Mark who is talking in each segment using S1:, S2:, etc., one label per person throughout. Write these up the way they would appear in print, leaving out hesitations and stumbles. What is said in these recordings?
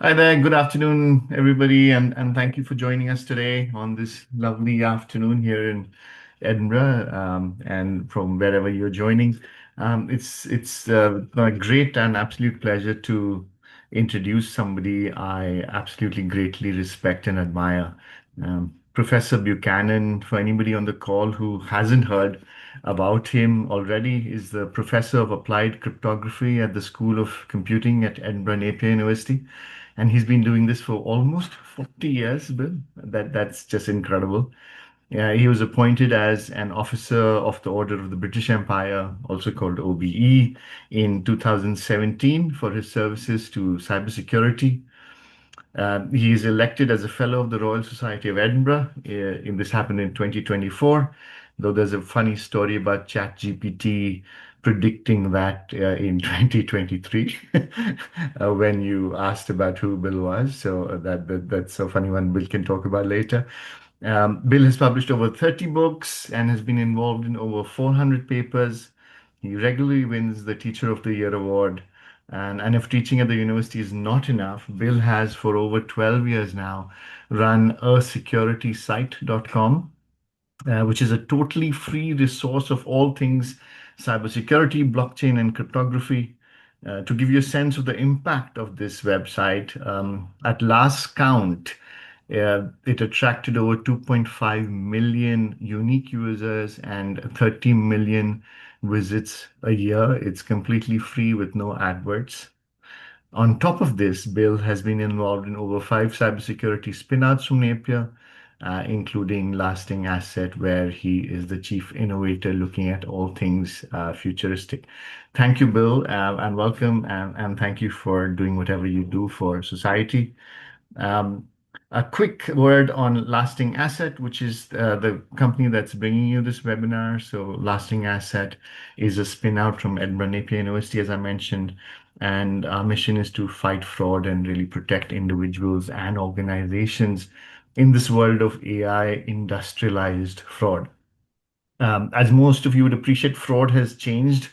S1: Hi there. Good afternoon, everybody, and thank you for joining us today on this lovely afternoon here in Edinburgh, and from wherever you're joining. It's a great and absolute pleasure to introduce somebody I absolutely greatly respect and admire. Professor Buchanan, for anybody on the call who hasn't heard about him already, is the Professor of Applied Cryptography at the School of Computing at Edinburgh Napier University, and he's been doing this for almost 40 years, Bill. That's just incredible. Yeah, he was appointed as an officer of the Order of the British Empire, also called OBE, in 2017 for his services to cybersecurity. He is elected as a Fellow of the Royal Society of Edinburgh. This happened in 2024, though there's a funny story about ChatGPT predicting that in 2023 when you asked about who Bill was. So that's a funny one Bill can talk about later. Bill has published over 30 books and has been involved in over 400 papers. He regularly wins the Teacher of the Year award. And if teaching at the university is not enough, Bill has for over 12 years now run a securitysite.com, which is a totally free resource of all things cybersecurity, blockchain, and cryptography. To give you a sense of the impact of this website, at last count, it attracted over 2.5 million unique users and 30 million visits a year. It's completely free with no adverts. On top of this, Bill has been involved in over five cybersecurity spinouts from Napier, including LastingAsset, where he is the chief innovator looking at all things futuristic. Thank you, Bill, and welcome, and thank you for doing whatever you do for society. Um, a quick word on LastingAsset, which is the company that's bringing you this webinar. So LastingAsset is a spin out from Edinburgh Napier University, as I mentioned, and our mission is to fight fraud and really protect individuals and organizations in this world of AI industrialized fraud. As most of you would appreciate, fraud has changed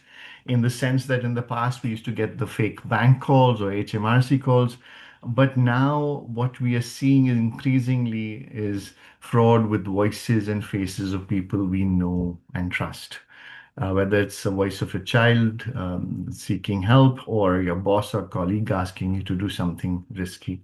S1: in the sense that in the past we used to get the fake bank calls or HMRC calls, but now what we are seeing increasingly is fraud with voices and faces of people we know and trust. Whether it's the voice of a child seeking help or your boss or colleague asking you to do something risky.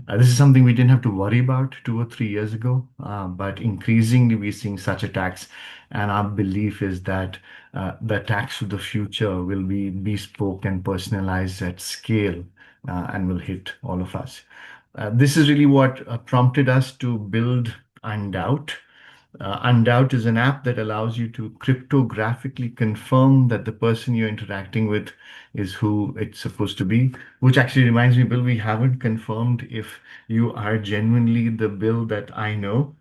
S1: This is something we didn't have to worry about 2 or 3 years ago, but increasingly we're seeing such attacks. And our belief is that the attacks of the future will be bespoke and personalized at scale and will hit all of us. This is really what prompted us to build Undoubt. Undoubt is an app that allows you to cryptographically confirm that the person you're interacting with is who it's supposed to be. Which actually reminds me, Bill, we haven't confirmed if you are genuinely the Bill that I know.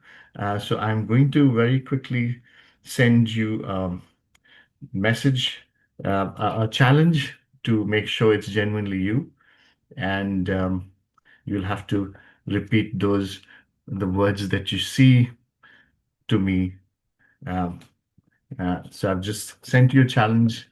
S1: So I'm going to very quickly send you a message, a challenge to make sure it's genuinely you. And you'll have to repeat the words that you see to me. Um, so I've just sent you a challenge.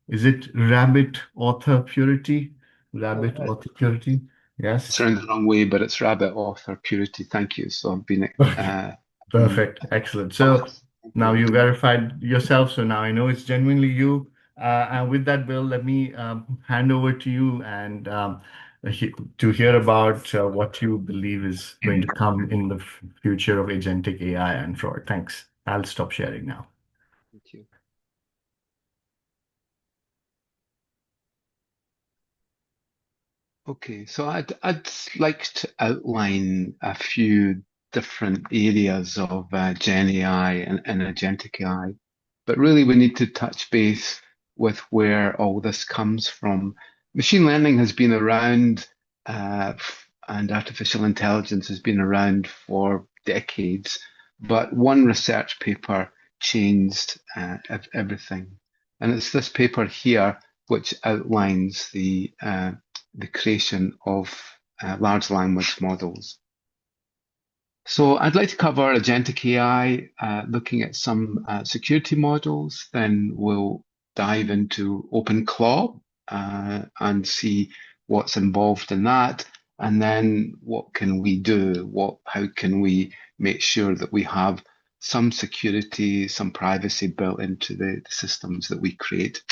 S1: Is it rabbit author purity?
S2: Oh,
S1: Rabbit author purity?
S2: it's
S1: Yes.
S2: around the wrong way, but it's rabbit author purity. Thank you. So
S1: Okay.
S2: been
S1: Perfect. Excellent. So
S2: published. Thank
S1: now
S2: you.
S1: you verified yourself. So now I know it's genuinely you. And with that, Bill, let me hand over to you and to hear about what you believe is going to come in the future of agentic AI and fraud. Thanks. I'll stop sharing now.
S2: Thank you. Okay, so I'd like to outline a few different areas of Gen AI and Agentic AI, but really we need to touch base with where all this comes from. Machine learning has been around, and artificial intelligence has been around for decades, but one research paper changed everything, and it's this paper here which outlines the creation of large language models. So I'd like to cover agentic AI, looking at some security models. Then we'll dive into OpenClaw and see what's involved in that, and then what can we do? How can we make sure that we have some security, some privacy built into the systems that we create?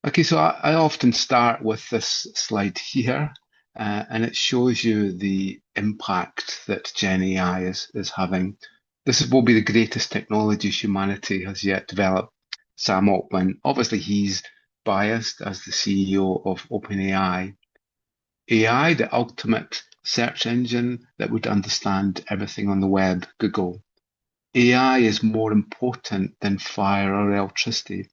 S2: Okay, so I often start with this slide here, and it shows you the impact that GenAI is having. Will be the greatest technology humanity has yet developed. Sam Altman, obviously he's biased as the CEO of OpenAI. AI, the ultimate search engine that would understand everything on the web, Google. AI is more important than fire or electricity.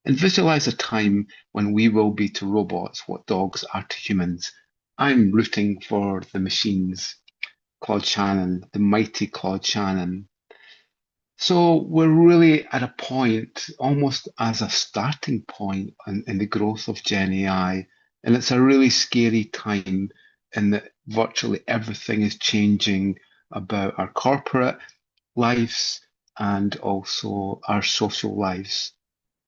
S2: And visualize a time when we will be to robots what dogs are to humans. I'm rooting for the machines. Claude Shannon, the mighty Claude Shannon. So we're really at a point, almost as a starting point in the growth of Gen AI. And it's a really scary time in that virtually everything is changing about our corporate lives and also our social lives.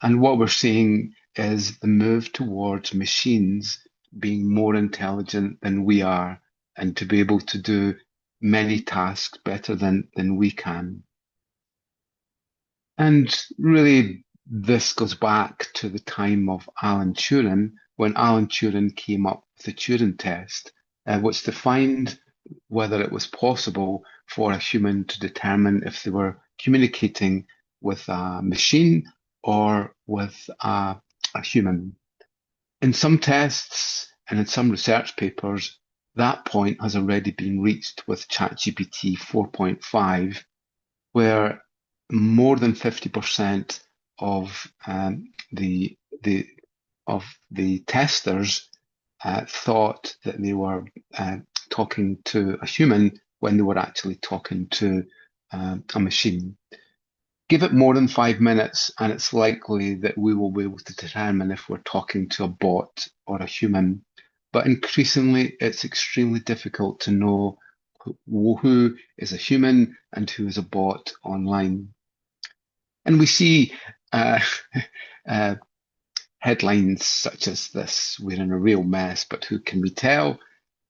S2: And what we're seeing is the move towards machines being more intelligent than we are and to be able to do many tasks better than we can. And really, this goes back to the time of Alan Turing, when Alan Turing came up with the Turing test, which defined whether it was possible for a human to determine if they were communicating with a machine or with a human. In some tests and in some research papers, that point has already been reached with ChatGPT 4.5, where more than 50% of the testers thought that they were talking to a human when they were actually talking to a machine. Give it more than 5 minutes, and it's likely that we will be able to determine if we're talking to a bot or a human. But increasingly, it's extremely difficult to know who is a human and who is a bot online. And we see headlines such as this: "We're in a real mess, but who can we tell?"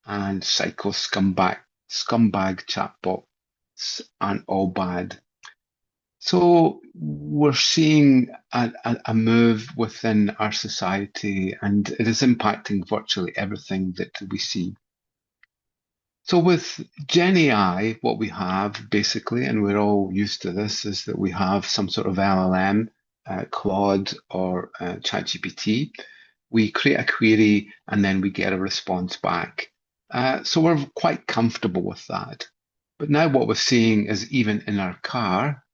S2: And "Psycho scumbag chatbots aren't all bad." So we're seeing a move within our society, and it is impacting virtually everything that we see. So with Gen AI, what we have basically, and we're all used to this, is that we have some sort of LLM, Claude or ChatGPT. We create a query and then we get a response back. So we're quite comfortable with that. But now what we're seeing is even in our car,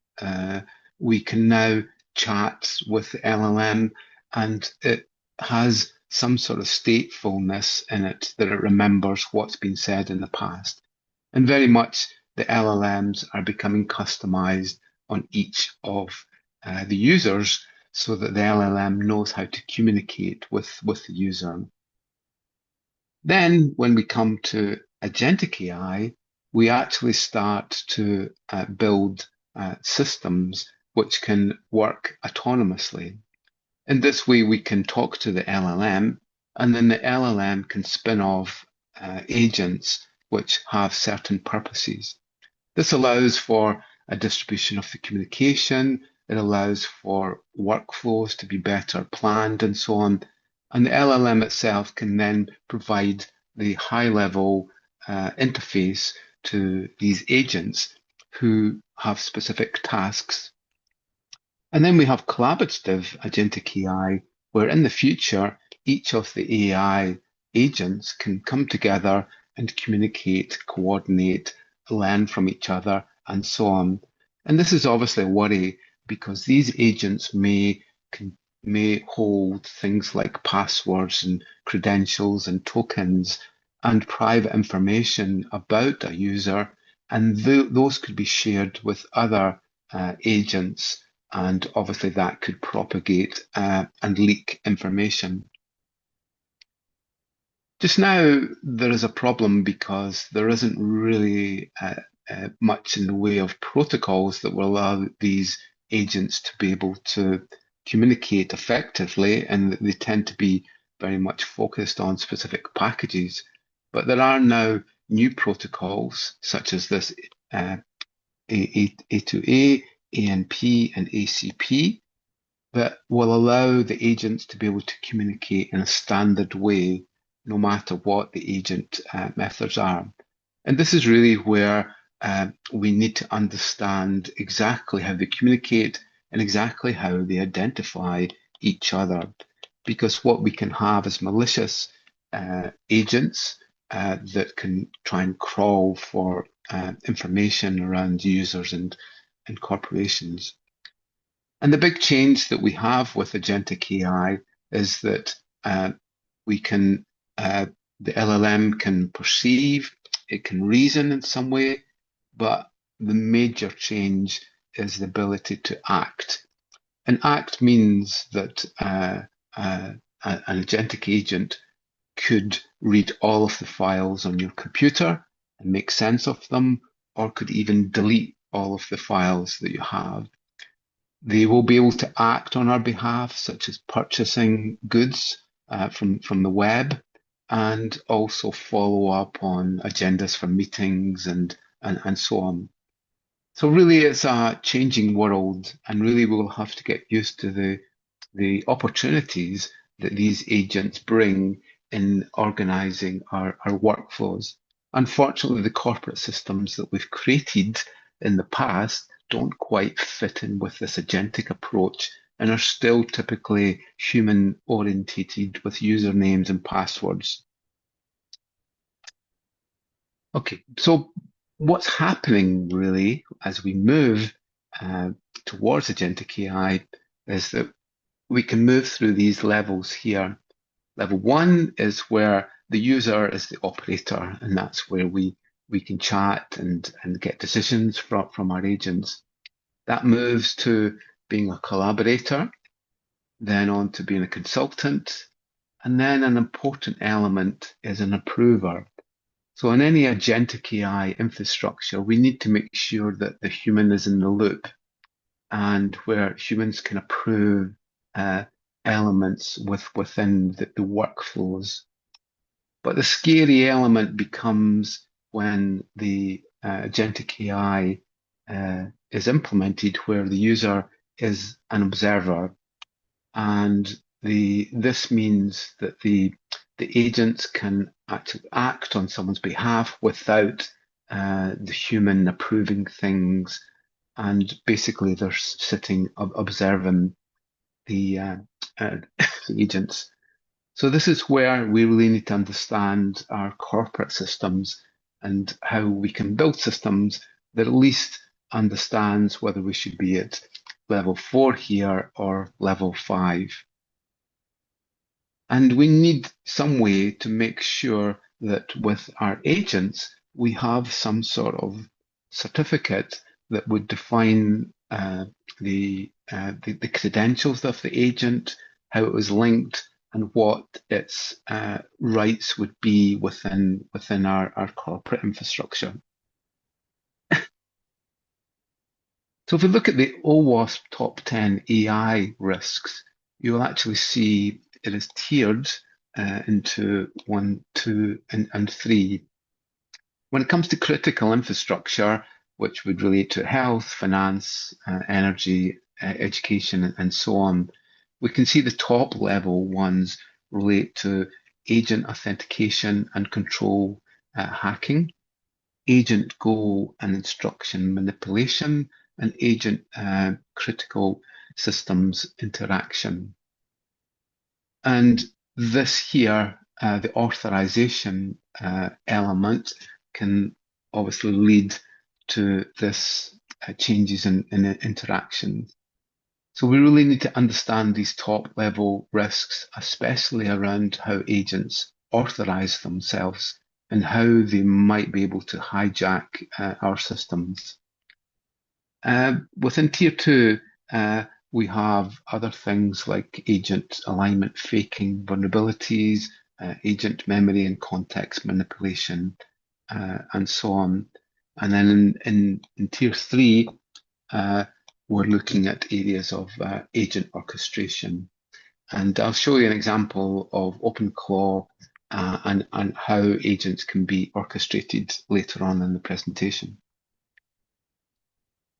S2: we can now chat with the LLM and it has some sort of statefulness in it that it remembers what's been said in the past. And very much the LLMs are becoming customized on each of the users so that the LLM knows how to communicate with the user. Then when we come to Agentic AI, we actually start to build systems which can work autonomously. In this way, we can talk to the LLM, and then the LLM can spin off agents which have certain purposes. This allows for a distribution of the communication, it allows for workflows to be better planned and so on. And the LLM itself can then provide the high-level interface to these agents who have specific tasks. And then we have collaborative agentic AI, where in the future, each of the AI agents can come together and communicate, coordinate, learn from each other, and so on. And this is obviously a worry because these agents may hold things like passwords and credentials and tokens and private information about a user, and those could be shared with other agents, and obviously that could propagate and leak information. Just now, there is a problem because there isn't really much in the way of protocols that will allow these agents to be able to communicate effectively, and they tend to be very much focused on specific packages. But there are now new protocols such as this A2A, ANP, and ACP that will allow the agents to be able to communicate in a standard way, no matter what the agent methods are. And this is really where we need to understand exactly how they communicate and exactly how they identify each other. Because what we can have is malicious agents that can try and crawl for information around users and corporations. And the big change that we have with Agentic AI is that we can, the LLM can perceive, it can reason in some way, but the major change is the ability to act. And act means that an agentic agent could read all of the files on your computer and make sense of them, or could even delete all of the files that you have. They will be able to act on our behalf, such as purchasing goods from the web, and also follow up on agendas for meetings and so on. So really, it's a changing world, and really we'll have to get used to the opportunities that these agents bring in organizing our workflows. Unfortunately, the corporate systems that we've created in the past don't quite fit in with this agentic approach and are still typically human orientated with usernames and passwords. Okay, so what's happening really as we move towards agentic AI is that we can move through these levels here. Level one is where the user is the operator, and that's where we can chat and get decisions from our agents. That moves to being a collaborator, then on to being a consultant, and then an important element is an approver. So in any agentic AI infrastructure, we need to make sure that the human is in the loop, and where humans can approve elements within the workflows. But the scary element becomes when the agentic AI is implemented, where the user is an observer, and this means that the agents can actually act on someone's behalf without the human approving things, and basically they're sitting observing the agents. So this is where we really need to understand our corporate systems and how we can build systems that at least understands whether we should be at level 4 here or level 5. And we need some way to make sure that with our agents, we have some sort of certificate that would define the credentials of the agent, how it was linked, and what its rights would be within our corporate infrastructure. So if we look at the OWASP top 10 AI risks, you will actually see it is tiered into 1, 2, and 3. When it comes to critical infrastructure, which would relate to health, finance, energy, education, and so on, we can see the top level ones relate to agent authentication and control hacking, agent goal and instruction manipulation, and agent critical systems interaction. And this here, the authorization element, can obviously lead to this changes in interaction. So we really need to understand these top level risks, especially around how agents authorize themselves and how they might be able to hijack our systems. Within tier 2, we have other things like agent alignment faking vulnerabilities, agent memory and context manipulation, and so on. And then in tier 3, we're looking at areas of agent orchestration. And I'll show you an example of OpenClaw and how agents can be orchestrated later on in the presentation.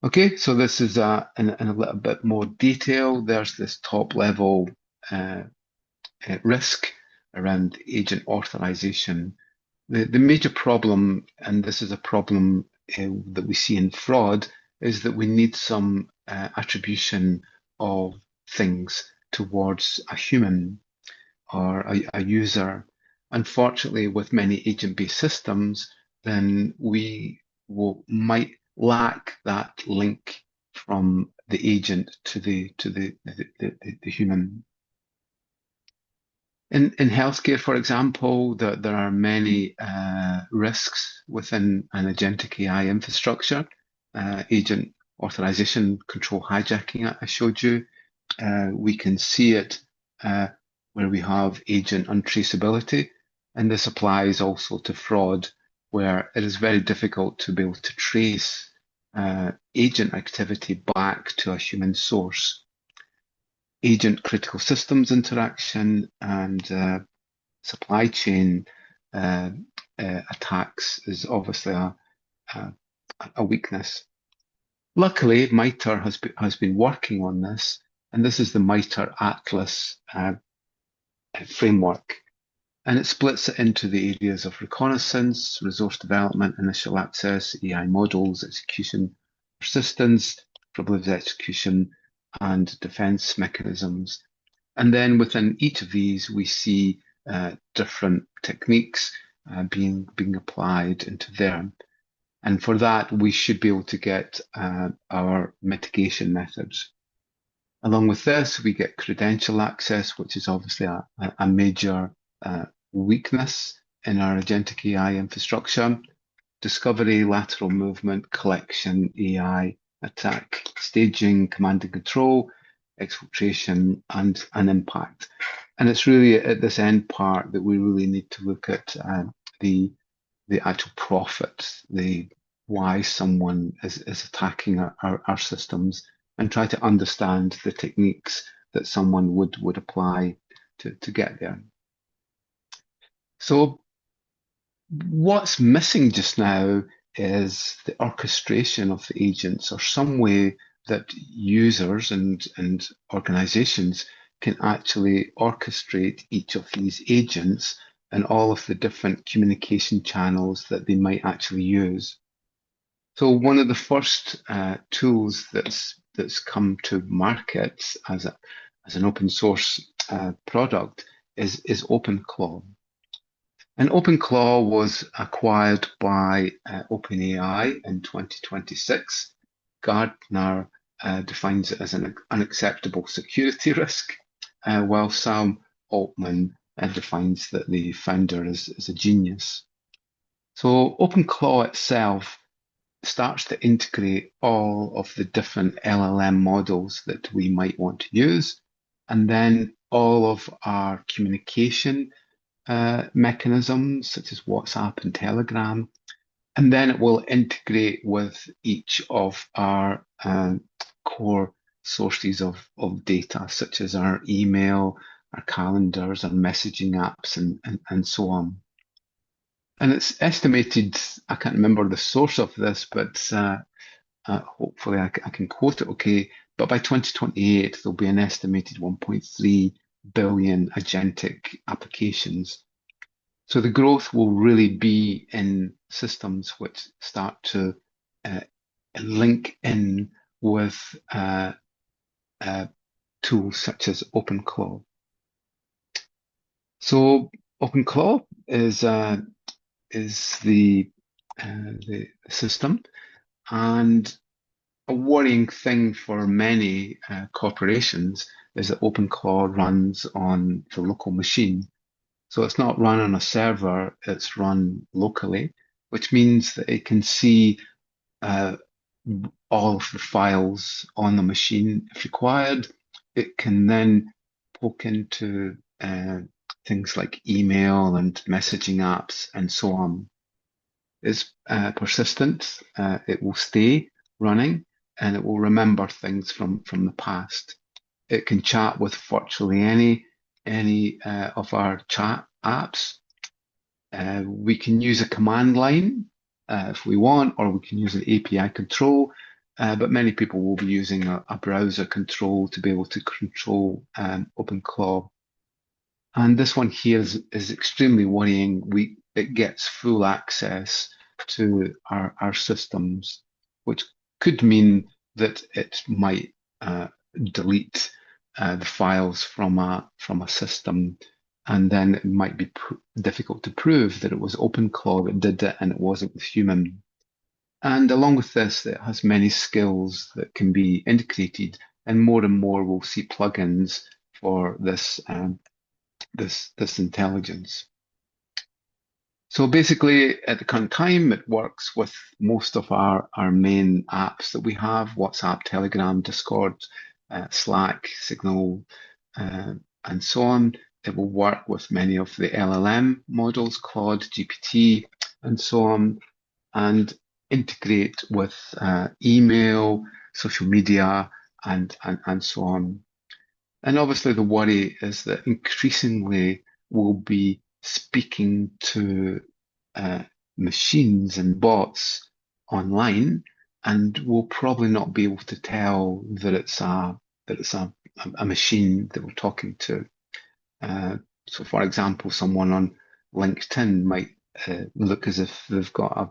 S2: Okay, so this is in a little bit more detail. There's this top level risk around agent authorization. The major problem, and this is a problem that we see in fraud, is that we need some attribution of things towards a human or a user. Unfortunately, with many agent-based systems, then we might lack that link from the agent to the human. In healthcare, for example, there are many risks within an agentic AI infrastructure. Agent authorization, control hijacking, I showed you. We can see it where we have agent untraceability, and this applies also to fraud, where it is very difficult to be able to trace agent activity back to a human source. Agent critical systems interaction and supply chain attacks is obviously a weakness. Luckily, MITRE has been working on this, and this is the MITRE Atlas framework. And it splits it into the areas of reconnaissance, resource development, initial access, AI models, execution, persistence, privileged execution, and defense mechanisms. And then within each of these, we see different techniques being applied into there. And for that, we should be able to get our mitigation methods. Along with this, we get credential access, which is obviously a major weakness in our agentic AI infrastructure. Discovery, lateral movement, collection, AI, attack, staging, command and control, exfiltration, and impact. And it's really at this end part that we really need to look at the actual profit, why someone is attacking our systems, and try to understand the techniques that someone would apply to get there. So what's missing just now is the orchestration of the agents, or some way that users and organizations can actually orchestrate each of these agents and all of the different communication channels that they might actually use. So one of the first tools that's come to market as an open source product is OpenClaw. And OpenClaw was acquired by OpenAI in 2026. Gartner defines it as an unacceptable security risk, while Sam Altman defines that the founder is a genius. So OpenClaw itself starts to integrate all of the different LLM models that we might want to use, and then all of our communication mechanisms such as WhatsApp and Telegram, and then it will integrate with each of our core sources of data, such as our email, our calendars, our messaging apps, and so on. And it's estimated, I can't remember the source of this, but hopefully I can quote it okay, but by 2028, there'll be an estimated 1.3 billion agentic applications. So the growth will really be in systems which start to link in with tools such as OpenClaw. So OpenClaw is the system, and a worrying thing for many corporations is that OpenClaw runs on the local machine. So it's not run on a server, it's run locally, which means that it can see all of the files on the machine if required. It can then poke into things like email and messaging apps and so on. It's persistent, it will stay running, and it will remember things from the past. it can chat with virtually any of our chat apps. We can use a command line if we want, or we can use an API control. But many people will be using a browser control to be able to control OpenClaw. And this one here is extremely worrying. It gets full access to our systems, which could mean that it might delete the files from a system, and then it might be difficult to prove that it was OpenClaw that did it and it wasn't human. And along with this, it has many skills that can be integrated, and more we'll see plugins for this intelligence. So basically, at the current time, it works with most of our main apps that we have: WhatsApp, Telegram, Discord, Slack, Signal, and so on. It will work with many of the LLM models, Claude, GPT, and so on, and integrate with email, social media, and so on. And obviously, the worry is that increasingly we'll be speaking to machines and bots online, and we'll probably not be able to tell that it's a machine that we're talking to. So, for example, someone on LinkedIn might look as if they've got a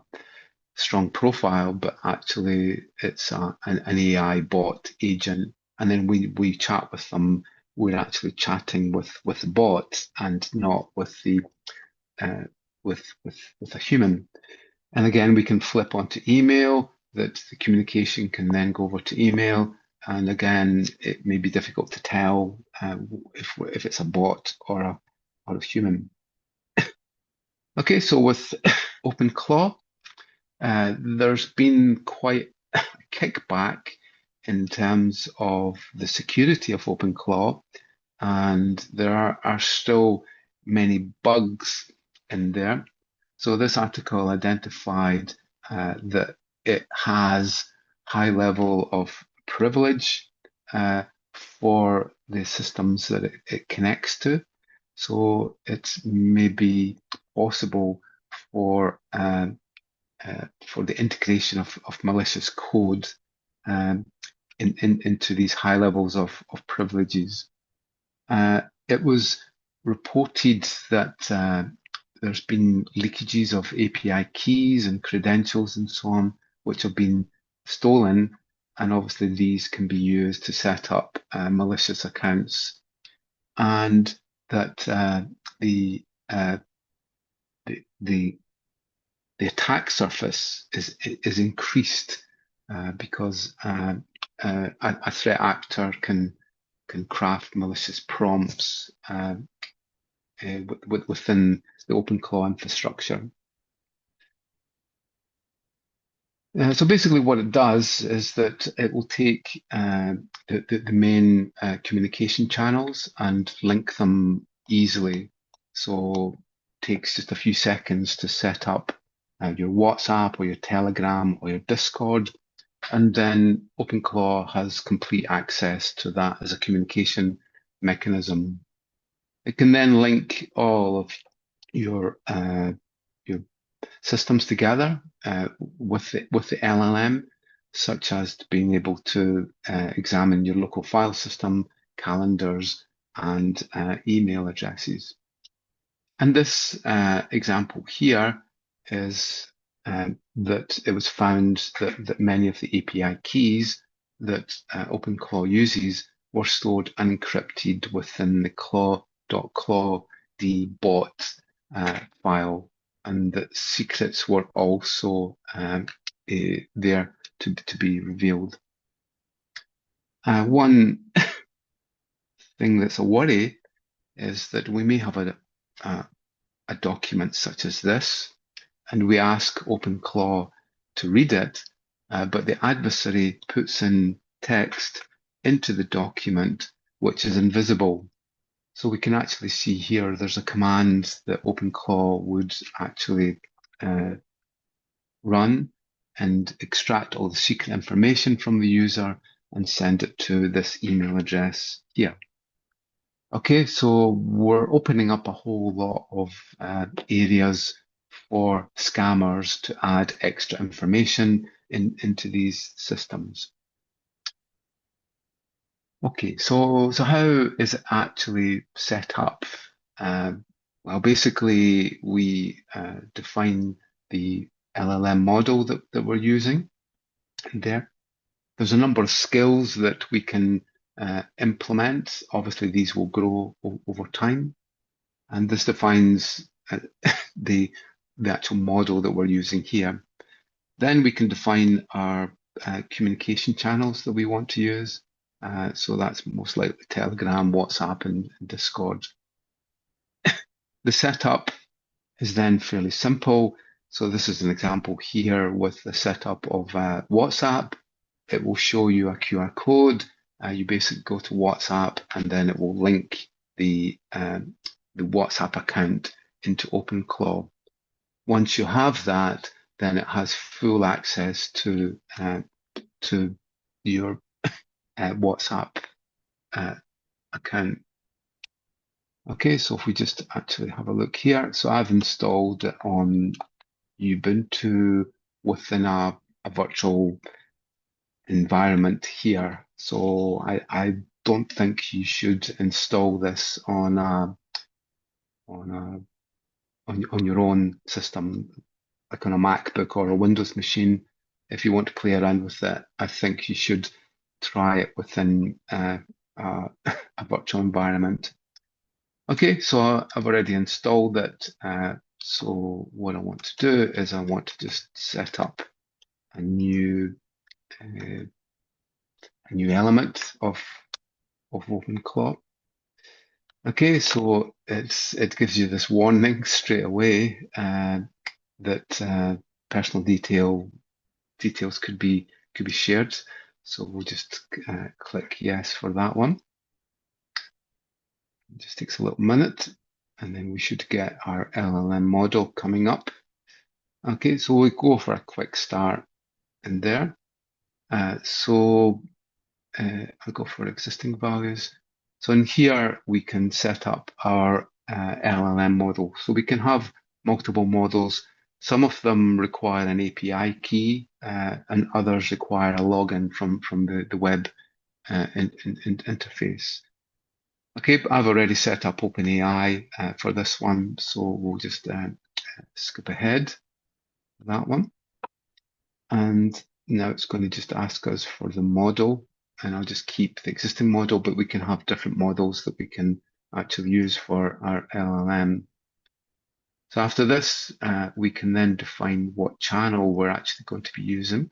S2: strong profile, but actually it's an AI bot agent. And then we chat with them. We're actually chatting with the bot and not with the with a human. And again, we can flip onto email. That the communication can then go over to email. And again, it may be difficult to tell if it's a bot or a human. Okay, so with OpenClaw, there's been quite a kickback in terms of the security of OpenClaw, and there are still many bugs in there. So this article identified that it has high level of privilege for the systems that it connects to. So it's maybe possible for the integration of malicious code into these high levels of privileges. It was reported that there's been leakages of API keys and credentials and so on, which have been stolen, and obviously these can be used to set up malicious accounts, and that the attack surface is increased because a threat actor can craft malicious prompts within the OpenClaw infrastructure. So basically what it does is that it will take the main communication channels and link them easily. So it takes just a few seconds to set up your WhatsApp or your Telegram or your Discord, and then OpenClaw has complete access to that as a communication mechanism. It can then link all of your systems together with the LLM, such as being able to examine your local file system, calendars, and email addresses. And this example here is that it was found that many of the API keys that OpenClaw uses were stored unencrypted within the claw.claw bot file, and that secrets were also there to be revealed. One thing that's a worry is that we may have a document such as this, and we ask OpenClaw to read it, but the adversary puts in text into the document which is invisible. So we can actually see here there's a command that OpenClaw would actually run and extract all the secret information from the user and send it to this email address here. Okay, so we're opening up a whole lot of areas for scammers to add extra information into these systems. Okay, so how is it actually set up? Well, basically, we define the LLM model that we're using there. There's a number of skills that we can implement. Obviously, these will grow over time, and this defines the actual model that we're using here. Then we can define our communication channels that we want to use. So that's most likely Telegram, WhatsApp, and Discord. The setup is then fairly simple. So this is an example here with the setup of WhatsApp. It will show you a QR code. You basically go to WhatsApp, and then it will link the WhatsApp account into OpenClaw. Once you have that, then it has full access to your WhatsApp account. Okay, so if we just actually have a look here, so I've installed it on Ubuntu within a virtual environment here. So I don't think you should install this on your own system, like on a MacBook or a Windows machine. If you want to play around with it, I think you should try it within a virtual environment. Okay, so I've already installed it. So what I want to do is I want to just set up a new element of OpenClaw. Okay, so it gives you this warning straight away that personal details could be shared. So we'll just click yes for that one. It just takes a little minute, and then we should get our LLM model coming up. Okay, so we go for a quick start in there. I'll go for existing values. So in here, we can set up our LLM model. So we can have multiple models. Some of them require an API key, and others require a login from the web interface. Okay, but I've already set up OpenAI for this one, so we'll just skip ahead to that one. And now it's going to just ask us for the model, and I'll just keep the existing model, but we can have different models that we can actually use for our LLM. So after this, we can then define what channel we're actually going to be using.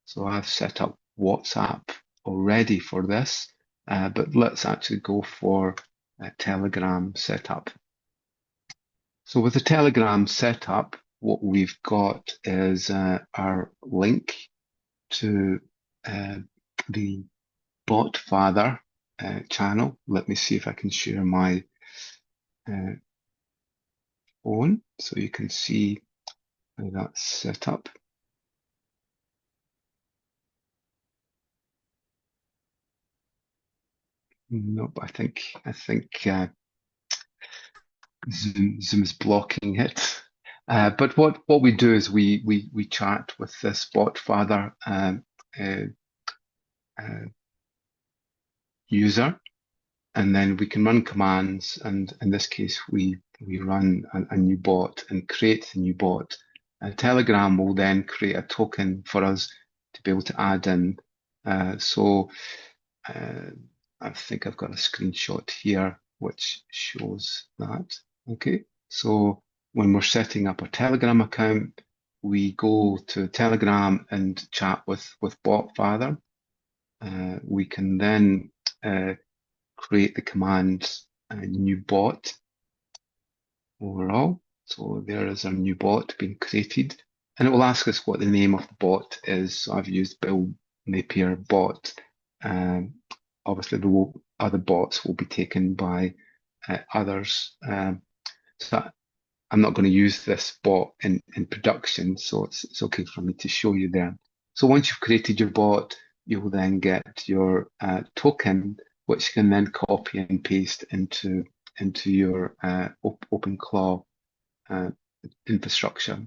S2: So I've set up WhatsApp already for this, but let's actually go for a Telegram setup. So with the Telegram setup, what we've got is our link to the bot father channel. Let me see if I can share my phone so you can see how that's set up. Nope, I think Zoom is blocking it. But what we do is we chat with this bot father user, and then we can run commands. And in this case, we run a new bot and create the new bot. Telegram will then create a token for us to be able to add in. I think I've got a screenshot here which shows that. Okay, so when we're setting up a Telegram account, we go to Telegram and chat with BotFather. We can then create the command new bot overall. So there is our new bot being created, and it will ask us what the name of the bot is. So I've used Bill Napier bot. Obviously, other bots will be taken by others. So I'm not going to use this bot in production, so it's okay for me to show you there. So once you've created your bot, you'll then get your token, which can then copy and paste into your OpenClaw infrastructure.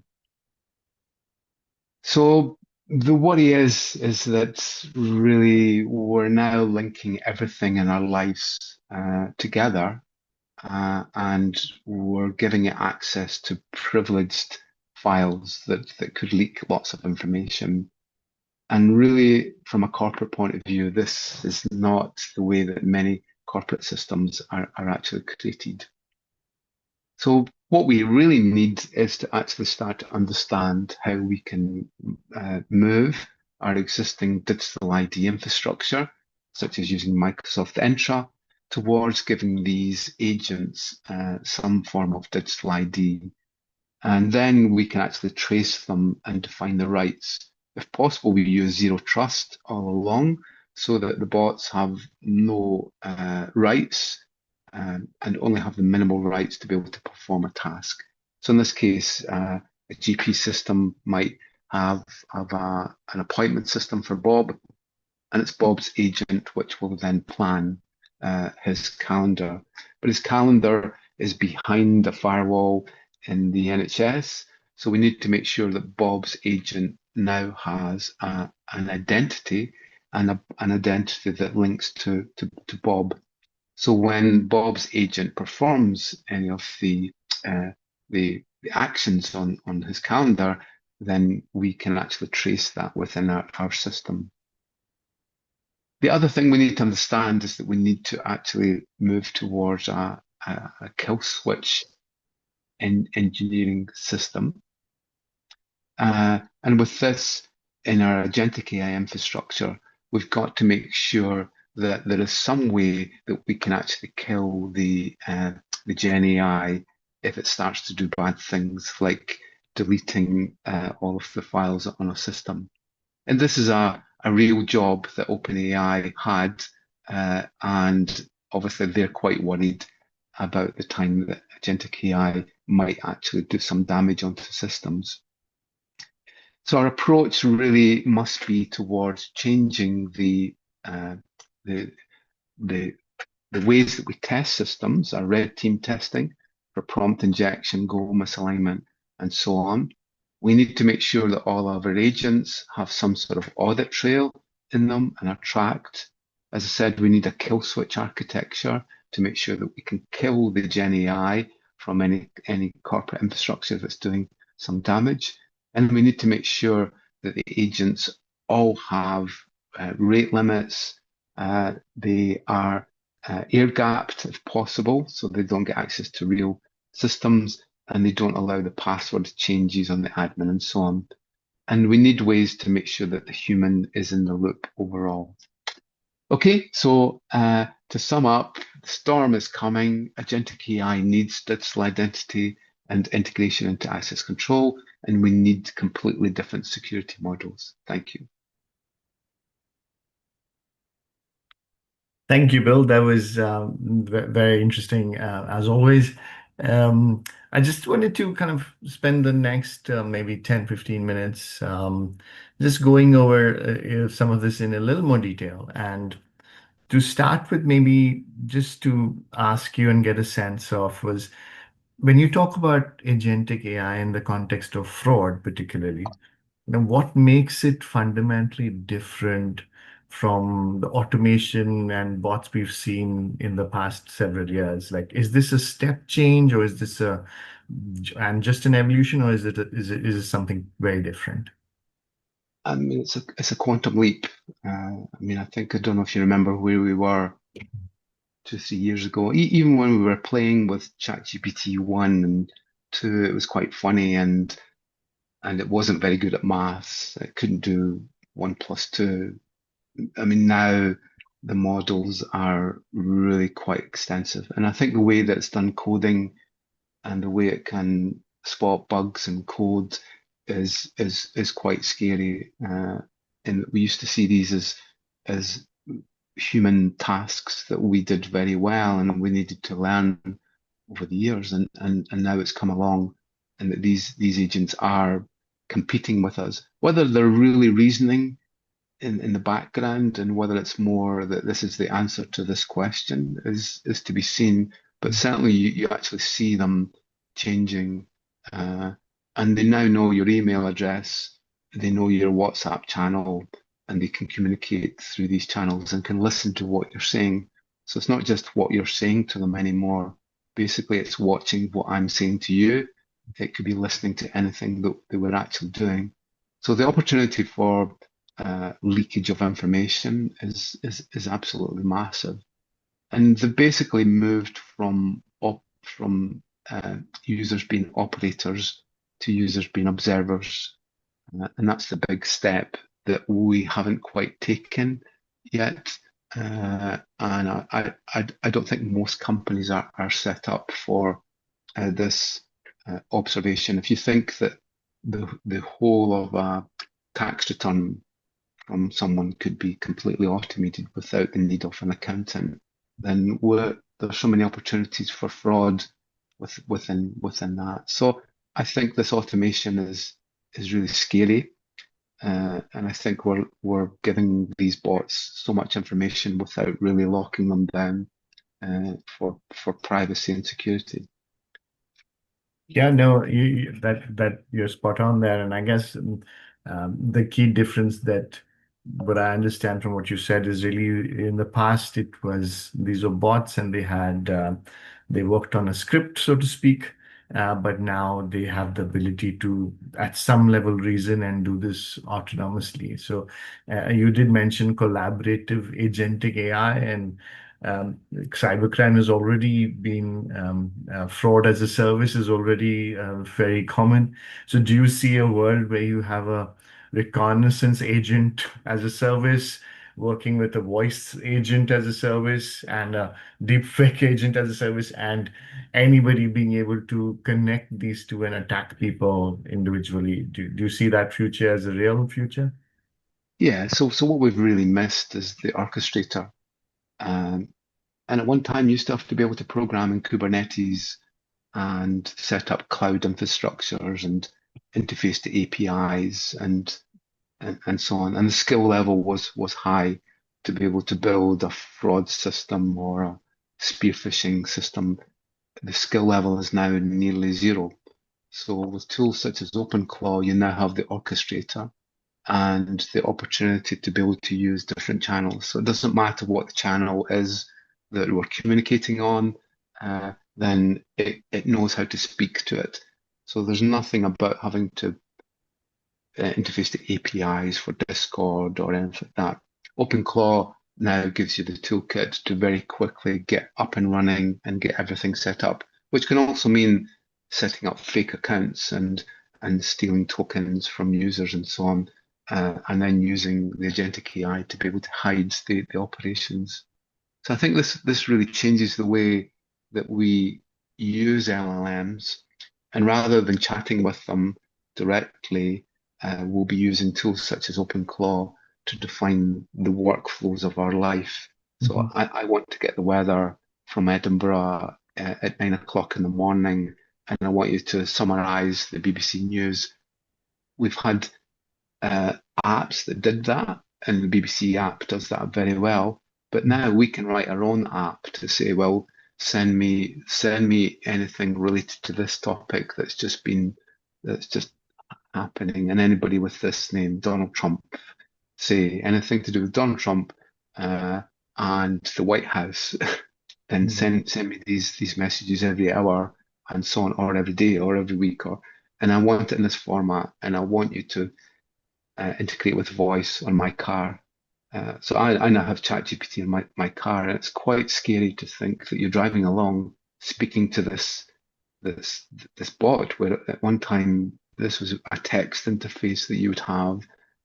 S2: So the worry is that really we're now linking everything in our lives together, and we're giving it access to privileged files that could leak lots of information. And really, from a corporate point of view, this is not the way that many corporate systems are actually created. So what we really need is to actually start to understand how we can move our existing digital ID infrastructure, such as using Microsoft Entra, towards giving these agents some form of digital ID. And then we can actually trace them and define the rights. If possible, we use zero trust all along so that the bots have no rights and only have the minimal rights to be able to perform a task. So in this case, a GP system might have an appointment system for Bob, and it's Bob's agent which will then plan his calendar. But his calendar is behind a firewall in the NHS, so we need to make sure that Bob's agent now has an identity and an identity that links to Bob. So when Bob's agent performs any of the actions on his calendar, then we can actually trace that within our system. The other thing we need to understand is that we need to actually move towards a kill switch engineering system. And with this, in our agentic AI infrastructure, we've got to make sure that there is some way that we can actually kill the GenAI if it starts to do bad things like deleting all of the files on a system. And this is a real job that OpenAI had, and obviously they're quite worried about the time that agentic AI might actually do some damage onto systems. So our approach really must be towards changing the ways that we test systems, our red team testing for prompt injection, goal misalignment, and so on. We need to make sure that all of our agents have some sort of audit trail in them and are tracked. As I said, we need a kill switch architecture to make sure that we can kill the GenAI from any corporate infrastructure that's doing some damage. And we need to make sure that the agents all have rate limits. They are air gapped if possible, so they don't get access to real systems, and they don't allow the password changes on the admin and so on. And we need ways to make sure that the human is in the loop overall. Okay, so to sum up, the storm is coming. Agentic AI needs digital identity and integration into access control, and we need completely different security models. Thank you.
S1: Thank you, Bill. That was very interesting, as always. I just wanted to kind of spend the next maybe 10, 15 minutes just going over some of this in a little more detail. And to start with, maybe just to ask you and get a sense of was when you talk about agentic AI in the context of fraud, particularly, what makes it fundamentally different from the automation and bots we've seen in the past several years? Like, is this a step change, or is this and just an evolution, or is it something very different?
S2: I mean, it's a quantum leap. I mean, I don't know if you remember where we were 2, 3 years ago. Even when we were playing with ChatGPT 1 and 2, it was quite funny, and it wasn't very good at maths. It couldn't do 1 plus 2. I mean, now the models are really quite extensive, and I think the way that it's done coding and the way it can spot bugs in code is quite scary. And we used to see these as human tasks that we did very well, and we needed to learn over the years, and now it's come along, and that these agents are competing with us. Whether they're really reasoning in the background, and whether it's more that this is the answer to this question is to be seen. But certainly you actually see them changing, uh, and they now know your email address, they know your WhatsApp channel, and they can communicate through these channels and can listen to what you're saying. So it's not just what you're saying to them anymore. Basically, it's watching what I'm saying to you. It could be listening to anything that they were actually doing. So the opportunity for leakage of information is absolutely massive. And they've basically moved from users being operators to users being observers, and that's the big step that we haven't quite taken yet. And I don't think most companies are set up for this observation. If you think that the whole of a tax return from someone could be completely automated without the need of an accountant, then there's so many opportunities for fraud within that. So I think this automation is really scary, and I think we're giving these bots so much information without really locking them down for privacy and security.
S1: Yeah, no, that you're spot on there, and I guess the key difference that what I understand from what you said is really in the past it was these were bots and they worked on a script, so to speak, but now they have the ability to at some level reason and do this autonomously. So you did mention collaborative agentic AI and cybercrime has already been fraud as a service is already very common. So, do you see a world where you have a reconnaissance agent as a service, working with a voice agent as a service, and a deepfake agent as a service, and anybody being able to connect these two and attack people individually? Do you see that future as a real future?
S2: Yeah, so what we've really missed is the orchestrator. Um, and at one time, you used to have to be able to program in Kubernetes and set up cloud infrastructures and interface to APIs and so on. And the skill level was high to be able to build a fraud system or a spear phishing system. The skill level is now nearly zero. So with tools such as OpenClaw, you now have the orchestrator and the opportunity to be able to use different channels. So it doesn't matter what the channel is that we're communicating on, then it knows how to speak to it. So there's nothing about having to interface to APIs for Discord or anything like that. OpenClaw now gives you the toolkit to very quickly get up and running and get everything set up, which can also mean setting up fake accounts and stealing tokens from users and so on, and then using the Agentic AI to be able to hide the operations. So I think this really changes the way that we use LLMs, and rather than chatting with them directly, we'll be using tools such as OpenClaw to define the workflows of our life. So
S1: Mhm.
S2: I want to get the weather from Edinburgh at 9 o'clock in the morning, and I want you to summarize the BBC News. We've had apps that did that, and the BBC app does that very well. But now we can write our own app to say, well, send me anything related to this topic that's just happening, and anybody with this name, Donald Trump, say anything to do with Donald Trump and the White House, then
S1: Mhm.
S2: send me these messages every hour and so on, or every day, or every week, and I want it in this format, and I want you to integrate with voice on my car. So I now have ChatGPT in my car, and it's quite scary to think that you're driving along speaking to this this bot, where at one time this was a text interface that you would have,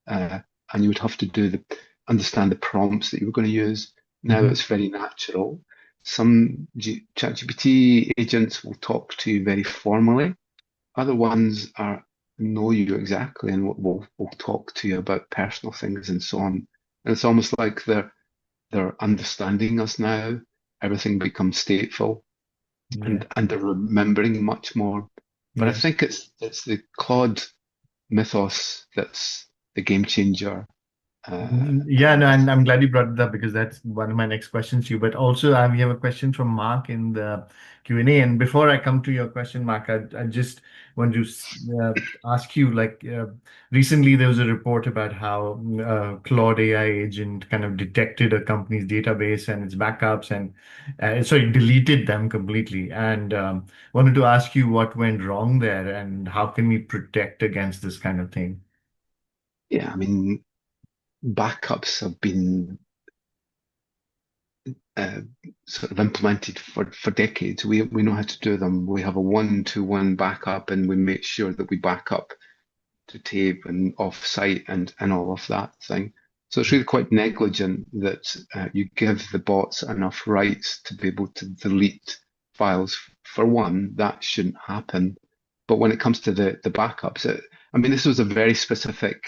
S2: and you would have to understand the prompts that you were going to use. Now
S1: Mhm.
S2: it's very natural. Some ChatGPT agents will talk to you very formally. Other ones are know you exactly and will talk to you about personal things and so on. And it's almost like they're understanding us now. Everything becomes stateful,
S1: Yeah.
S2: and they're remembering much more. But I
S1: Yeah.
S2: think it's the Claude mythos that's the game changer.
S1: Yeah, no,
S2: And
S1: and I'm glad you brought it up because that's one of my next questions to you. But also, we have a question from Mark in the Q&A. And before I come to your question, Mark, I just want to ask you, like, recently there was a report about how Claude AI agent kind of detected a company's database and its backups and, sorry, deleted them completely. And wanted to ask you what went wrong there and how can we protect against this kind of thing?
S2: yeah, I mean, backups have been uh, sort of implemented for decades. We know how to do them. We have a one-to-one backup, and we make sure that we back up to tape and off-site and all of that thing. So it's really quite negligent that you give the bots enough rights to be able to delete files. For one, that shouldn't happen. But when it comes to the backups, I mean, this was a very specific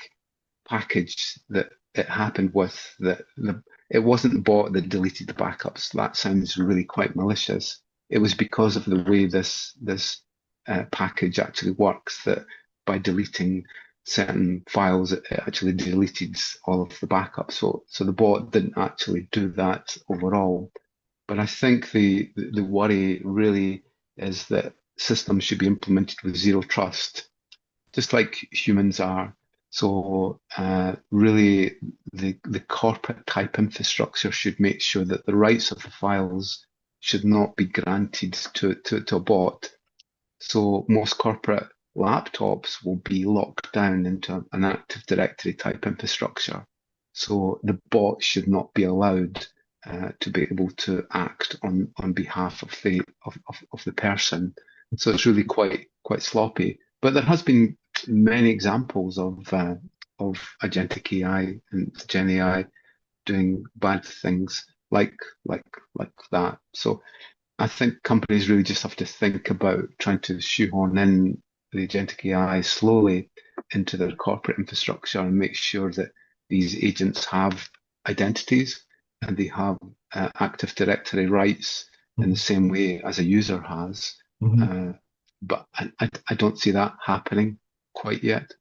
S2: package that it happened with. It wasn't the bot that deleted the backups. That sounds really quite malicious. It was because of the way this package actually works that by deleting certain files, it actually deleted all of the backups. So the bot didn't actually do that overall. But I think the worry really is that systems should be implemented with zero trust, just like humans are. So really, the corporate type infrastructure should make sure that the rights of the files should not be granted to a bot. So most corporate laptops will be locked down into an Active Directory type infrastructure. So the bot should not be allowed to be able to act on behalf of of the person. So it's really quite sloppy. But there has been many examples of agentic AI and Gen AI doing bad things like that. So I think companies really just have to think about trying to shoehorn in the agentic AI slowly into their corporate infrastructure and make sure that these agents have identities and they have Active Directory rights in the same way as a user has.
S1: Mhm.
S2: Uh, but I don't see that happening quite yet.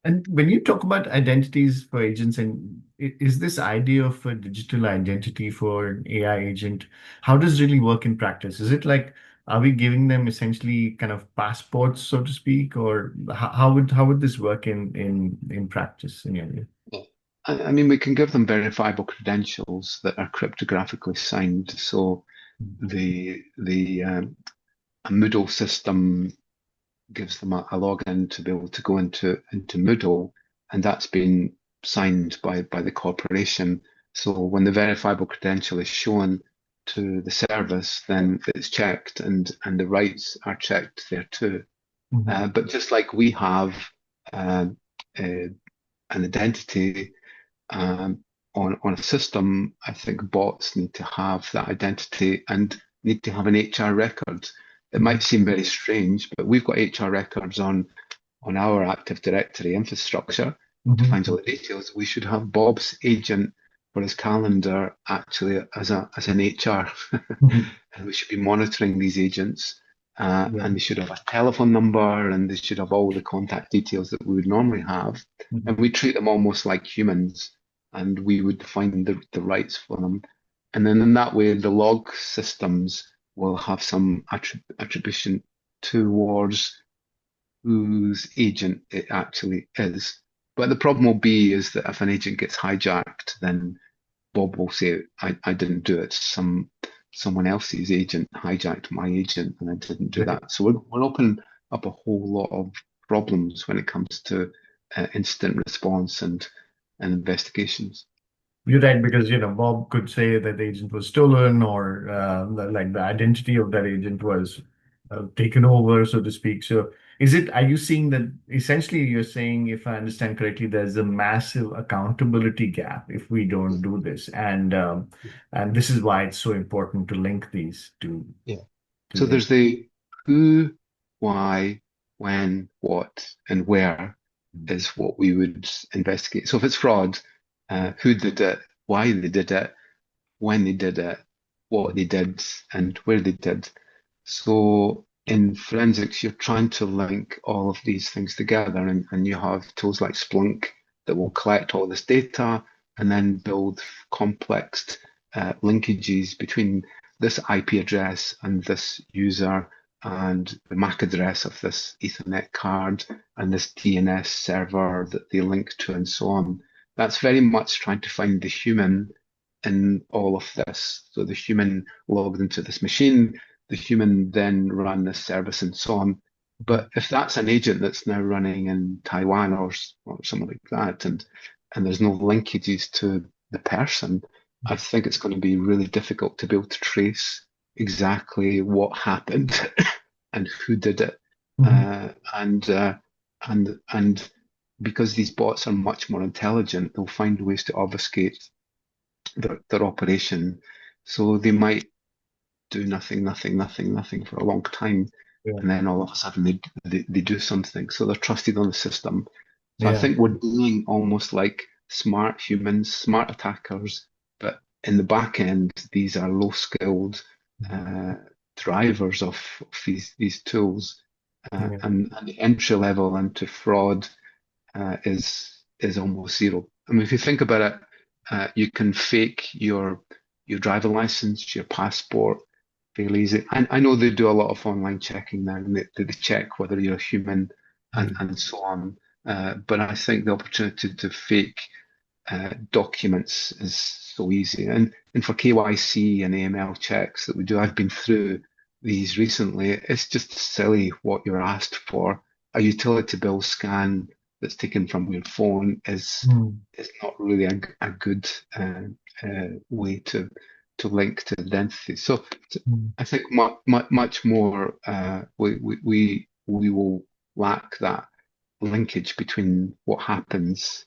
S1: And when you talk about identities for agents, and is this idea of a digital identity for an AI agent, how does it really work in practice? Is it like, are we giving them essentially kind of passports, so to speak, or how would this work in practice in your view?
S2: I mean, we can give them verifiable credentials that are cryptographically signed. So the a Moodle system gives them a login to be able to go into Moodle, and that's been signed by the corporation. So when the verifiable credential is shown to the service, then it's checked and the rights are checked there too.
S1: Mhm.
S2: But just like we have uh, uh, an identity on a system, I think bots need to have that identity and need to have an HR record. It
S1: Mhm.
S2: might seem very strange, but we've got HR records on our Active Directory infrastructure to
S1: Mhm.
S2: find all the details. We should have Bob's agent for his calendar actually as an HR,
S1: Mhm.
S2: and we should be monitoring these agents.
S1: Yeah.
S2: And they should have a telephone number and they should have all the contact details that we would normally have. And
S1: Mhm.
S2: we treat them almost like humans and we would define the rights for them. And then in that way, the log systems will have some attribution towards whose agent it actually is. But the problem will be is that if an agent gets hijacked, then Bob will say, I didn't do it. Someone else's agent hijacked my agent and I didn't do
S1: Right.
S2: that. So we're opening up a whole lot of problems when it comes to incident response and investigations.
S1: You're right, because Bob could say that the agent was stolen or like the identity of that agent was taken over, so to speak. So are you seeing that essentially you're saying, if I understand correctly, there's a massive accountability gap if we don't do this. And this is why it's so important to link these
S2: Yeah.
S1: to
S2: So
S1: the
S2: there's the who, why, when, what, and where is what we would investigate. So if it's fraud, who did it, why they did it, when they did it, what they did, and where they did. So in forensics, you're trying to link all of these things together, and you have tools like Splunk that will collect all this data and then build complex linkages between this IP address and this user and the MAC address of this Ethernet card and this DNS server that they link to and so on. That's very much trying to find the human in all of this. So the human logged into this machine, the human then ran this service and so on. But if that's an agent that's now running in Taiwan or something like that, and there's no linkages to the person, I think it's going to be really difficult to be able to trace exactly what happened and who did it.
S1: Mhm.
S2: And because these bots are much more intelligent, they'll find ways to obfuscate their operation. So they might do nothing for a long time,
S1: Yeah.
S2: and then all of a sudden they do something. So they're trusted on the system. So I
S1: Yeah.
S2: think we're dealing almost like smart humans, smart attackers, but in the back end, these are low skilled uh, drivers of these tools,
S1: Yeah.
S2: and the entry level into fraud is almost zero. I mean, if you think about it, you can fake your driver license, your passport, fairly easy. I know they do a lot of online checking now, and they check whether you're a human and so on. But I think the opportunity to fake documents is so easy. And for KYC and AML checks that we do, I've been through these recently. It's just silly what you're asked for. A utility bill scan that's taken from your phone
S1: Mm.
S2: is not really a good way to link to identity. So
S1: Mm.
S2: I think much more we will lack that linkage between what happens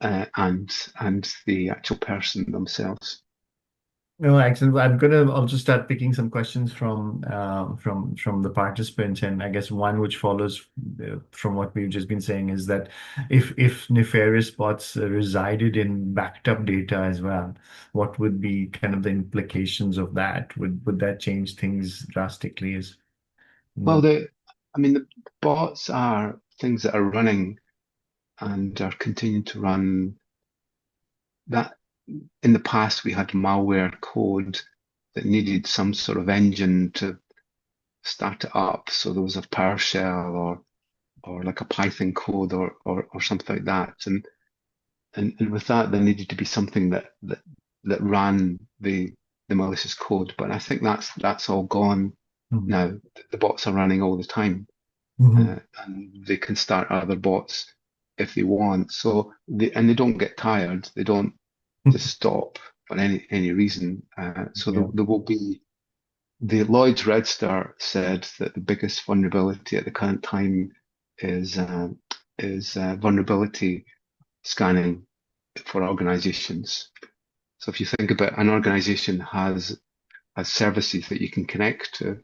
S2: and the actual person themselves.
S1: No, excellent. I'm gonna also start picking some questions from the participants, and I guess one which follows from what we've just been saying is that if nefarious bots resided in backed up data as well, what would be kind of the implications of that? Would that change things drastically? As
S2: Well,
S1: no.
S2: I mean, the bots are things that are running and are continuing to run. That in the past we had malware code that needed some sort of engine to start it up. So there was a PowerShell or like a Python code or something like that. And with that, there needed to be something that ran the malicious code. But I think that's all gone
S1: Mm.
S2: now. The bots are running all the time,
S1: Mhm.
S2: and they can start other bots if they want. So they don't get tired. They don't just stop for any reason. So
S1: Yeah.
S2: there will be the Lloyd's Register said that the biggest vulnerability at the current time is vulnerability scanning for organizations. So if you think about an organization has services that you can connect to,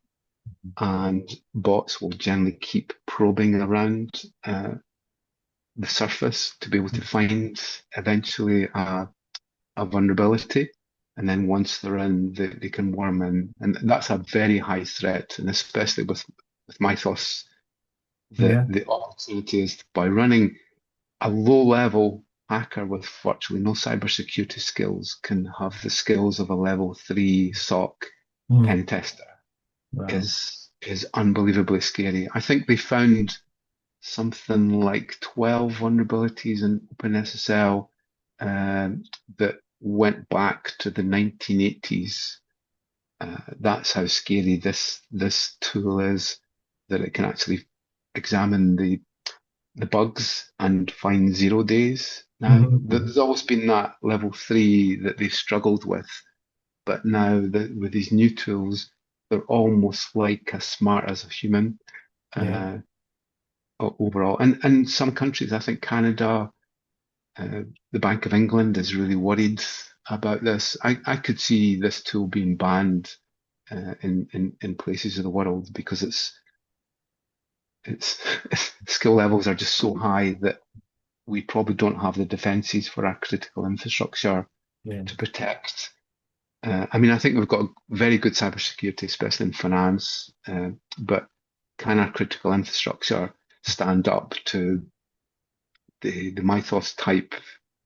S2: and bots will generally keep probing around the surface to be able to find eventually a vulnerability. And then once they're in, they can worm in. And that's a very high threat. And especially with Mythos,
S1: Yeah.
S2: the opportunity is by running a low level hacker with virtually no cybersecurity skills can have the skills of a level 3 SOC
S1: Mm.
S2: pen tester
S1: Wow.
S2: is unbelievably scary. I think they found something like 12 vulnerabilities in OpenSSL that went back to the 1980s. That's how scary this tool is, that it can actually examine the bugs and find 0 days. Now,
S1: Mhm.
S2: there's always been that level 3 that they've struggled with, but now with these new tools, they're almost like as smart as a human
S1: Yeah.
S2: uh, overall. And some countries, I think Canada, the Bank of England is really worried about this. I could see this tool being banned in places of the world because it's skill levels are just so high that we probably don't have the defenses for our critical infrastructure
S1: Yeah.
S2: to protect. I mean, I think we've got very good cybersecurity, especially in finance, but can our critical infrastructure stand up to the Mythos type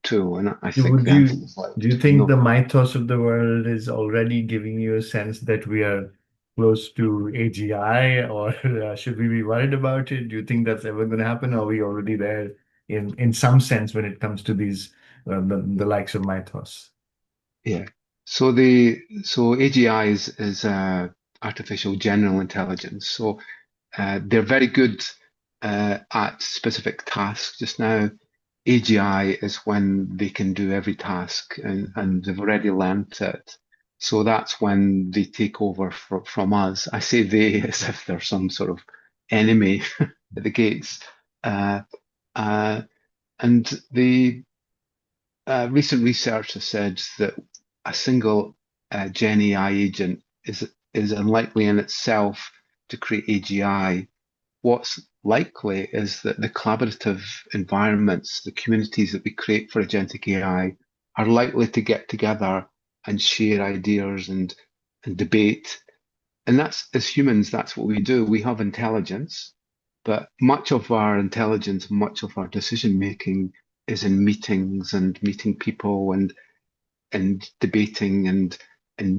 S2: tool, and I
S1: Do-
S2: think
S1: Would
S2: the answer
S1: you
S2: is likely
S1: do you
S2: to be
S1: think the
S2: no.
S1: mythos of the world is already giving you a sense that we are close to AGI, or should we be worried about it? Do you think that's ever going to happen? Or are we already there in some sense when it comes to these the likes of mythos?
S2: Yeah. So AGI is artificial general intelligence. So they're very good at specific tasks. Just now, AGI is when they can do every task and they've already learnt it. So that's when they take over from us. I say they as if they're some sort of enemy at the gates. Uh, uh, and the recent research has said that a single Gen AI agent is unlikely in itself to create AGI. What's likely is that the collaborative environments, the communities that we create for agentic AI are likely to get together and share ideas and debate. And that's, as humans, that's what we do. We have intelligence, but much of our intelligence, much of our decision making is in meetings and meeting people and debating and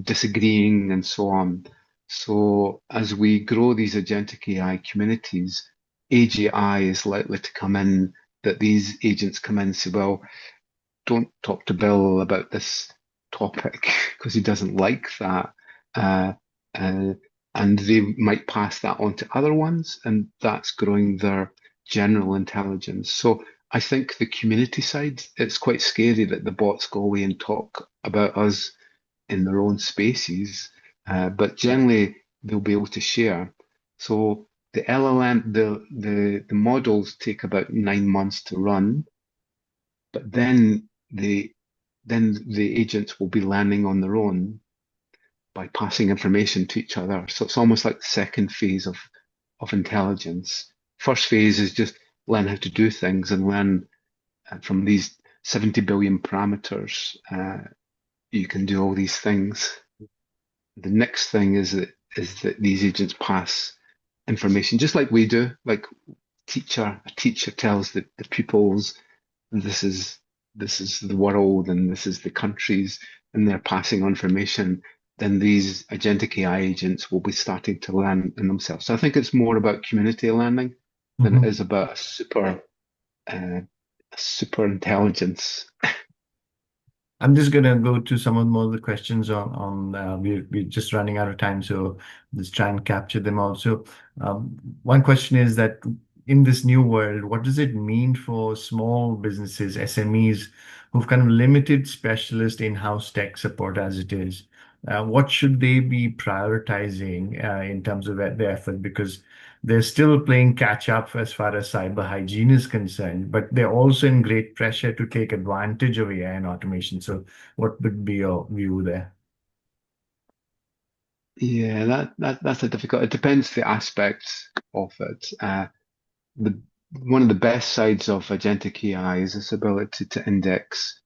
S2: disagreeing and so on. So as we grow these agentic AI communities, AGI is likely to come in, that these agents come in and say, well, don't talk to Bill about this topic because he doesn't like that. Uh, uh, and they might pass that on to other ones, and that's growing their general intelligence. So I think the community side, it's quite scary that the bots go away and talk about us in their own spaces, but generally they'll be able to share. So the LLM, the models take about 9 months to run, but then the agents will be learning on their own by passing information to each other. So it's almost like the second phase of intelligence. First phase is just learn how to do things and learn from these 70 billion parameters. You can do all these things. The next thing is that these agents pass information just like we do. Like a teacher tells the pupils this is this is the world and this is the countries, and they're passing on information, then these agentic AI agents will be starting to learn in themselves. So I think it's more about community learning than it
S1: Mhm.
S2: is about a super intelligence.
S1: I'm just gonna go to some of more of the questions we're just running out of time, so let's try and capture them all. So one question is that in this new world, what does it mean for small businesses, SMEs, who've kind of limited specialist in-house tech support as it is? What should they be prioritizing in terms of their effort? Because they're still playing catch up as far as cyber hygiene is concerned, but they're also in great pressure to take advantage of AI and automation. So, what would be your view there?
S2: Yeah, that's a difficult. It depends the aspects of it. The One of the best sides of agentic AI is its ability to index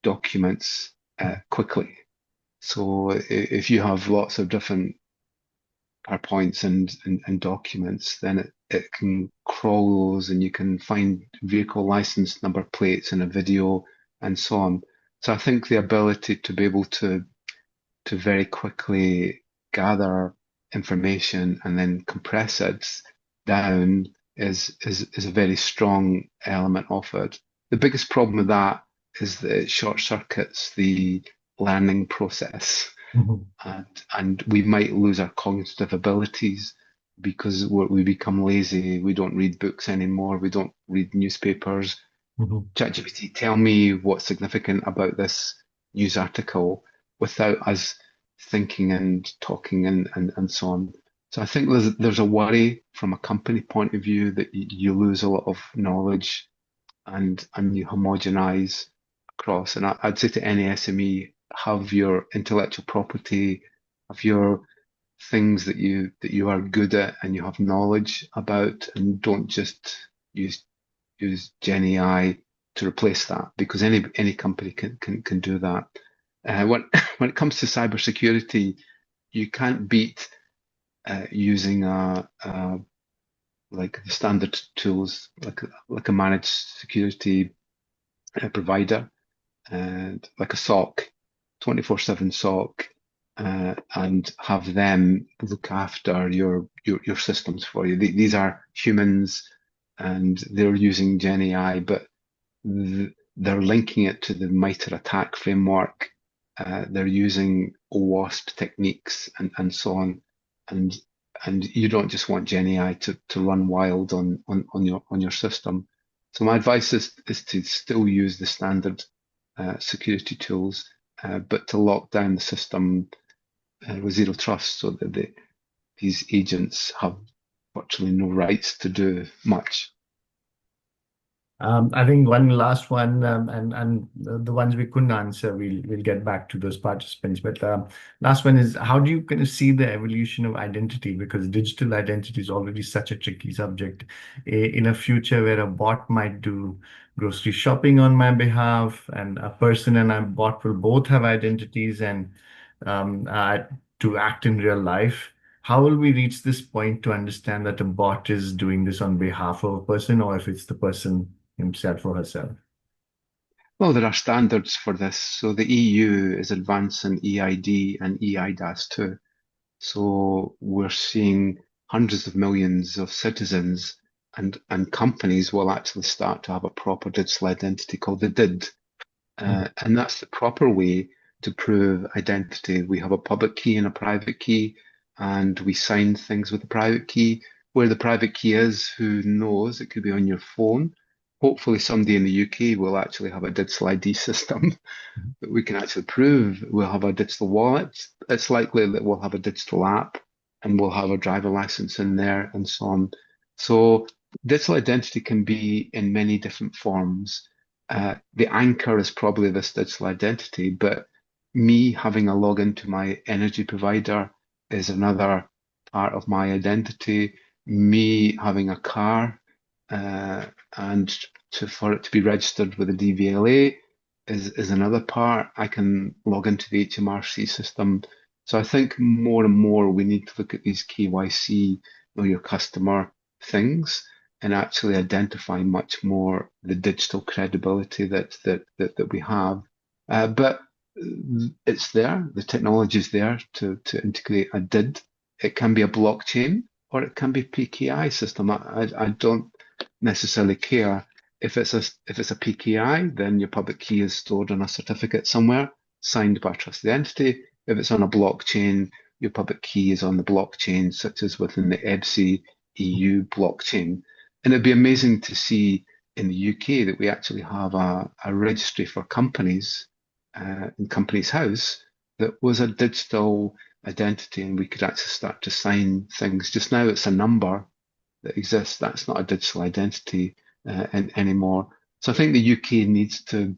S2: documents quickly. So if you have lots of different PowerPoints and documents, then it can crawl those and you can find vehicle license number plates in a video and so on. So I think the ability to be able to very quickly gather information and then compress it down is a very strong element of it. The biggest problem with that is that it short circuits the learning process,
S1: Mhm,
S2: and we might lose our cognitive abilities because we become lazy. We don't read books anymore. We don't read newspapers.
S1: mhm,
S2: ChatGPT, tell me what's significant about this news article without us thinking and talking and so on. So I think there's a worry from a company point of view that you lose a lot of knowledge and you homogenize across. And I'd say to any SME, have your intellectual property, have your things that you are good at and you have knowledge about, and don't just use Gen AI to replace that, because any company can do that. When when it comes to cybersecurity, you can't beat using like the standard tools, like a managed security provider, and like a SOC, 24/7 SOC, and have them look after your systems for you. These are humans, and they're using GenAI, but they're linking it to the MITRE ATT&CK framework. They're using OWASP techniques and so on. And and you don't just want GenAI to run wild on your system. So my advice is to still use the standard security tools, but to lock down the system with zero trust so that these agents have virtually no rights to do much.
S1: I think one last one, and the ones we couldn't answer, we'll get back to those participants. But last one is, how do you kind of see the evolution of identity? Because digital identity is already such a tricky subject. In a future where a bot might do grocery shopping on my behalf, and a person and a bot will both have identities and um, uh, to act in real life. How will we reach this point to understand that a bot is doing this on behalf of a person, or if it's the person himself or herself?
S2: Well, there are standards for this. So the EU is advancing EID and EIDAS too. So we're seeing hundreds of millions of citizens and companies will actually start to have a proper digital identity called the DID. And that's the proper way to prove identity. We have a public key and a private key, and we sign things with the private key. Where the private key is, who knows? It could be on your phone. Hopefully, somebody in the UK will actually have a digital ID system that we can actually prove. We'll have a digital wallet. It's likely that we'll have a digital app and we'll have a driver license in there and so on. So digital identity can be in many different forms. The anchor is probably this digital identity, but me having a login to my energy provider is another part of my identity. Me having a car and for it to be registered with a DVLA is another part. I can log into the HMRC system. So I think more and more we need to look at these KYC, know your customer things, and actually identify much more the digital credibility that we have. But it's there, the technology is there to integrate a DID. It can be a blockchain or it can be PKI system. I don't necessarily care. If it's a PKI, then your public key is stored on a certificate somewhere, signed by a trusted entity. If it's on a blockchain, your public key is on the blockchain, such as within the EBSI EU blockchain. And it'd be amazing to see in the UK that we actually have a registry for companies in Companies House that was a digital identity, and we could actually start to sign things. Just now, it's a number that exists. That's not a digital identity anymore. So I think the UK needs to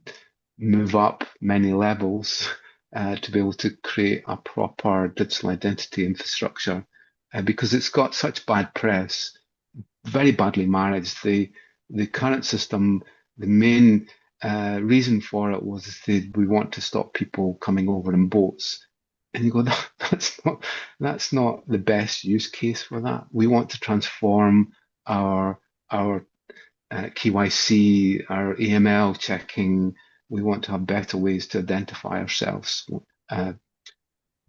S2: move up many levels to be able to create a proper digital identity infrastructure because it's got such bad press, very badly managed. The current system, the main reason for it was we want to stop people coming over in boats. And you go, that's not the best use case for that. We want to transform our KYC, our AML checking. We want to have better ways to identify ourselves. Uh,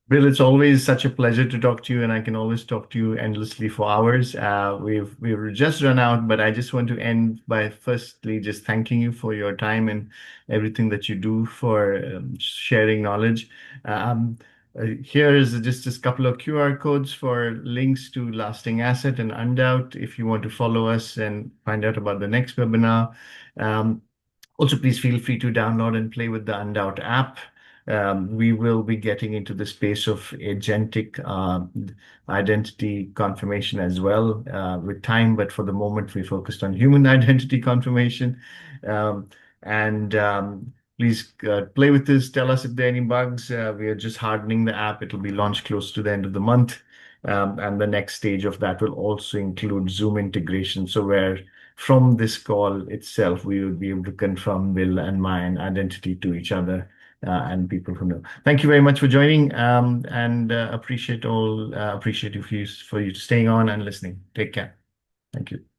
S1: Bill, it's always such a pleasure to talk to you, and I can always talk to you endlessly for hours. We've just run out, but I just want to end by firstly just thanking you for your time and everything that you do for sharing knowledge. Um, Here is just a couple of QR codes for links to Lasting Asset and Undoubt if you want to follow us and find out about the next webinar. Um, Also, please feel free to download and play with the Undoubt app. We will be getting into the space of agentic identity confirmation as well with time, but for the moment, we focused on human identity confirmation. Um, and Please play with this. Tell us if there are any bugs. We are just hardening the app. It will be launched close to the end of the month. And the next stage of that will also include Zoom integration. So where from this call itself, we will be able to confirm Bill and mine identity to each other and people who know. Thank you very much for joining and appreciate you for you staying on and listening. Take care. Thank you.